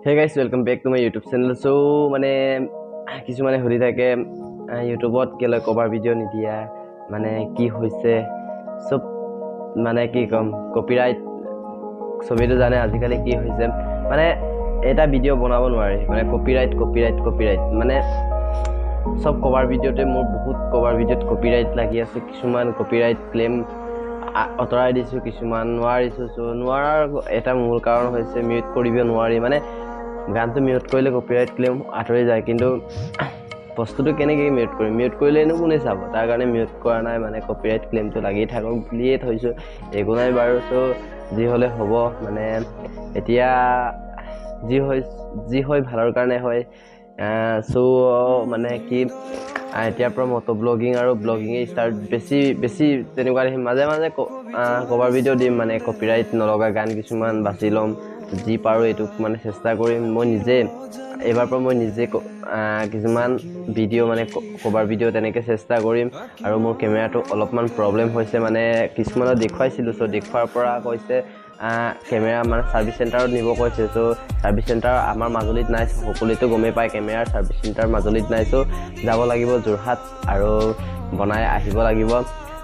Hey guys, welcome back to my YouTube channel. So মানে কিছুমানে সুধি থাকে ইউটিউবত কেলে কভাৰ ভিডিঅ' নিদিয়া মানে কি হৈছে সব মানে কি কম কপিৰাইট ছবিটো জানে আজিকালি কি হৈছে মানে এটা ভিডিঅ' বনাব নোৱাৰি মানে কপিৰাইট মানে সব কভাৰ ভিডিঅ'তে মোৰ বহুত কভাৰ ভিডিঅ'ত কপিৰাইট লাগি আছে কিছুমান কপিৰাইট ক্লেম অতৰাই দিছোঁ কিছুমান নোৱাৰিছোঁ চ' নোৱাৰাৰ এটা মূল কাৰণ হৈছে মিউট কৰিব নোৱাৰি মানে গানটো মিউট কৰিলে কপিৰাইট ক্লেম আঁতৰি যায় কিন্তু বস্তুটো কেনেকৈ মিউট কৰিম মিউট কৰিলেনো কোনে চাব তাৰ কাৰণে মিউট কৰা নাই মানে কপিৰাইট ক্লেমটো লাগি থাকক বুলিয়ে থৈছোঁ একো নাই বাৰু চ' যি হ'লে হ'ব মানে এতিয়া যি হয় ভালৰ কাৰণে হয় চ' মানে কি এতিয়াৰ পৰা মটো ব্লগিং আৰু ব্লগিঙে ষ্টাৰ্ট বেছি তেনেকুৱা দেখি মাজে কভাৰ ভিডিঅ' দিম মানে কপিৰাইট নলগা গান কিছুমান বাছি ল'ম যি পাৰোঁ এইটোক মানে চেষ্টা কৰিম মই নিজে এইবাৰ পৰা মই নিজে কিছুমান ভিডিঅ' মানে কভাৰ ভিডিঅ' তেনেকৈ চেষ্টা কৰিম আৰু মোৰ কেমেৰাটো অলপমান প্ৰব্লেম হৈছে মানে কিছুমানত দেখুৱাইছিলোঁ চ' দেখুৱাৰ পৰা কৈছে কেমেৰা মানে ছাৰ্ভিচ চেণ্টাৰত নিব কৈছে চ' ছাৰ্ভিচ চেণ্টাৰ আমাৰ মাজুলীত নাই সকলোৱেতো গমেই পায় কেমেৰাৰ ছাৰ্ভিচ চেণ্টাৰ মাজুলীত নাই চ' যাব লাগিব যোৰহাট আৰু বনাই আহিব লাগিব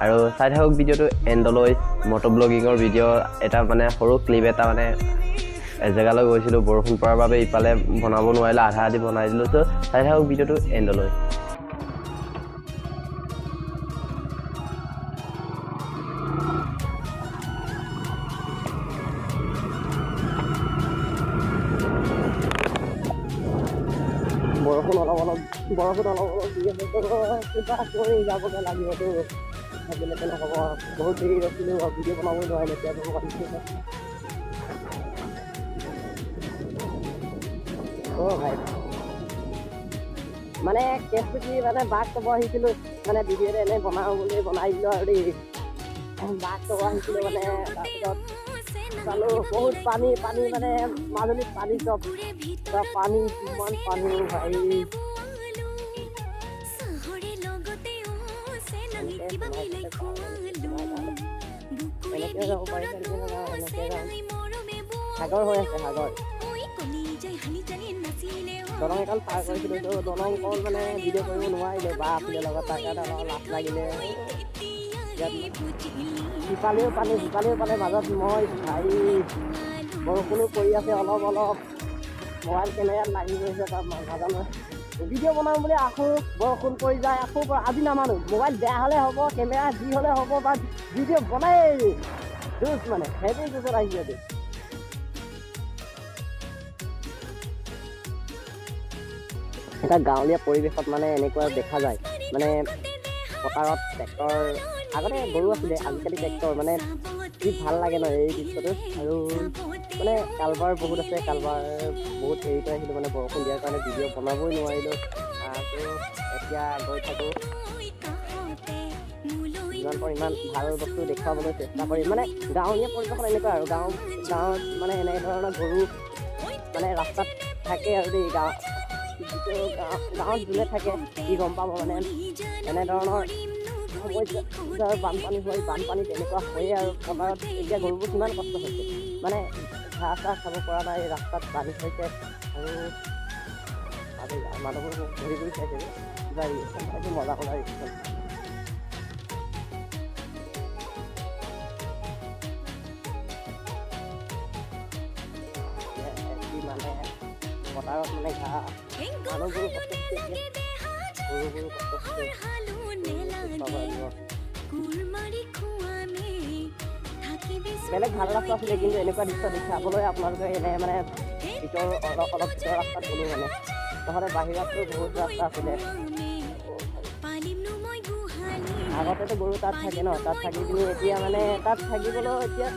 আৰু চাই থাকক ভিডিঅ'টো এণ্ডলৈ মটো ব্লগিঙৰ ভিডিঅ' এটা মানে সৰু ক্লিপ এটা মানে এজেগালৈ গৈছিলোঁ বৰষুণ পৰাৰ বাবে ইফালে বনাব নোৱাৰিলে আধা আধি বনাই দিলোঁ চ' চাই থাকক ভিডিঅ'টো এণ্ডলৈ বৰষুণ অলপ দি আছে কিবা কৰি যাবগৈ লাগিবতো থাকিলে নহ'ব বহুত দেৰি ৰখিলোঁ ভিডিঅ' বনাবই নোৱাৰিলে এতিয়া ভাই মানে কেছটো কি মানে বাঘ ক'ব আহিছিলোঁ মানে ভিডিঅ'টো এনেই বনাওঁ বুলি বনাই দিলোঁ আৰু দেই বাঘ ক'ব আহিছিলোঁ মানে তাৰপিছত চালোঁ বহুত পানী মানে মাজুলীত পানী চব পানী কিমান পানী ভাই এনেকৈ যাব পাৰিছে সাগৰ হৈ আছে সাগৰ দলং এখন পাৰ কৰিছিলোঁ দলংখন মানে ভিডিঅ' কৰিব নোৱাৰিলে বা আছিলে লগত তাৰ কাৰণে অলপ লাজ লাগিলে সিফালেও পানী মাজত মই ভাই বৰষুণো পৰি আছে অলপ মোবাইল কেমেৰাত লাগি গৈছে তাত নাজানো ভিডিঅ' বনাম বুলি আকৌ বৰষুণ পৰি যায় আকৌ আজি নামানো মোবাইল বেয়া হ'লে হ'ব কেমেৰা যি হ'লে হ'ব বা ভিডিঅ' বনাই জোচ মানে সেইটো জোচত আহি আছে এটা গাঁৱলীয়া পৰিৱেশত মানে এনেকুৱা দেখা যায় মানে পথাৰত ট্ৰেক্টৰ আগতে গৰু আছিলে আজিকালি ট্ৰেক্টৰ মানে কি ভাল লাগে ন এই দৃশ্যটো আৰু মানে কালবাৰ বহুত আছে কালবাৰ বহুত হেৰি কৰি আহিলোঁ মানে বৰষুণ দিয়াৰ কাৰণে ভিডিঅ' বনাবই নোৱাৰিলোঁ তো এতিয়া গৈ থাকোঁ যিমান পাৰোঁ ইমান ভাল বস্তু দেখুৱাবলৈ চেষ্টা কৰিম মানে গাঁৱলীয়া পৰিৱেশত এনেকুৱা আৰু গাঁৱত মানে এনেধৰণৰ গৰু মানে ৰাস্তাত থাকে আৰু দেই গাঁৱত যোনে থাকে সি গম পাব মানে এনেধৰণৰ সমস্যা বানপানী তেনেকুৱা হয়ে আৰু পথাৰত এতিয়া গৰুবোৰ কিমান কষ্ট হৈছে মানে ঘাঁহ চাহ খাব পৰা নাই ৰাস্তাত পানী হৈছে আৰু মানুহবোৰ ঘূৰি চাইছে কিবা এইটো মজা মানে পথাৰত মানে ঘাঁহ মানুহবোৰো কষ্ট হৈছে গৰুবোৰো কষ্ট হৈছে বেলেগ ভাল ৰাস্তা আছিলে কিন্তু এনেকুৱা দৃশ্য দেখাবলৈ আপোনালোকে এনে মানে অলপ ভিতৰ ৰাস্তাত গ'লো মানে নহ'লে বাহিৰততো বহুত ৰাস্তা আছিলে আগতেতো গৰু তাত থাকে ন তাত থাকি পিনি এতিয়া মানে তাত থাকিবলৈ এতিয়া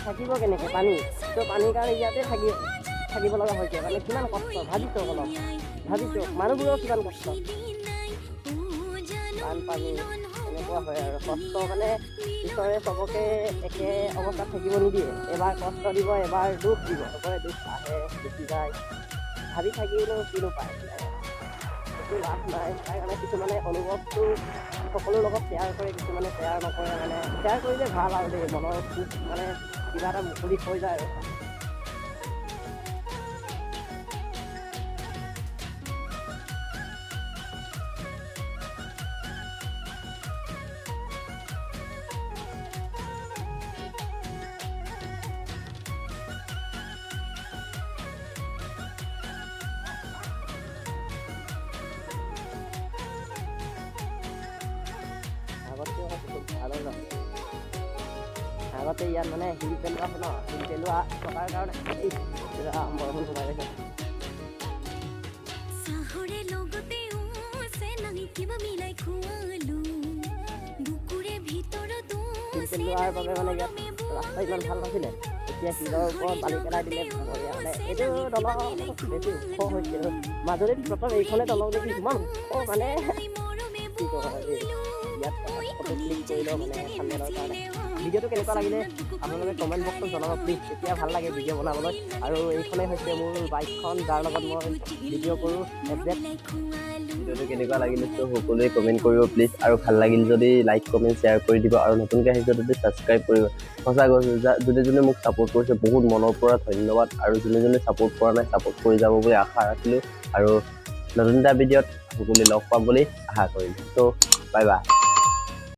থাকিব কেনেকৈ পানী ত' পানীৰ কাৰণে ইয়াতে থাকিব লগা হৈছে মানে কিমান কষ্ট ভাবিছোঁ মানুহবোৰৰ কিমান কষ্ট বানপানী এনেকুৱা হয় আৰু কষ্ট মানে ঈশ্বৰে চবকে একে অৱস্থাত থাকিব নিদিয়ে এবাৰ কষ্ট দিব এবাৰ দুখ দিব চবৰে দুখ আহে গুচি যায় ভাবি থাকিলেও কিনো পায় একো লাভ নাই তাৰ কাৰণে কিছুমানে অনুভৱটো সকলোৰ লগত শ্বেয়াৰ কৰে কিছুমানে শ্বেয়াৰ নকৰে মানে শ্বেয়াৰ কৰিলে ভাল আৰু দেই মনৰ সুখ মানে কিবা এটা মুকলি হৈ যায় আৰু আগতে ইয়াত মানে শিল পেলোৱা আছে ন, শিল পেলোৱা থকাৰ কাৰণে বৰষুণ সোমাই গৈছে। শিল পেলোৱাৰ বাবে মানে ইয়াত ৰাস্তা ইমান ভাল নাছিলে, এতিয়া শিলৰ ওপৰত বালি পেলাই দিলে মানে এইটো দলং বেছি ওখ হৈছে। মাজুলীত প্ৰথম এইখনে দলং দেখি ইমান ওখ মানে কি ক'ব ইয়াত ফটো ক্লিক কৰিলেও মানে ঠাণ্ডাৰ কাৰণে। ভিডিঅ'টো কেনেকুৱা লাগিলে আপোনালোকে কমেণ্ট বক্সত জনাব প্লিজ, তেতিয়া ভাল লাগে ভিডিঅ' বনাবলৈ। আৰু এইখনেই হৈছে মোৰ বাইকখন যাৰ লগত মই ভিডিঅ' কৰোঁ এফজেড। ভিডিঅ'টো কেনেকুৱা লাগিলে সকলোৱে কমেণ্ট কৰিব প্লিজ, আৰু ভাল লাগিল যদি লাইক কমেণ্ট শ্বেয়াৰ কৰি দিব, আৰু নতুনকৈ আহিছে যদি ছাবস্ক্ৰাইব কৰিব। সঁচা কৈছোঁ, যোনে যোনে মোক ছাপোৰ্ট কৰিছে বহুত মনৰ পৰা ধন্যবাদ, আৰু যোনে যোনে ছাপোৰ্ট কৰা নাই ছাপোৰ্ট কৰি যাব বুলি আশা ৰাখিলোঁ, আৰু নতুন এটা ভিডিঅ'ত সকলোৱে লগ পাম বুলি আশা কৰিলোঁ। ত' বাই বাই।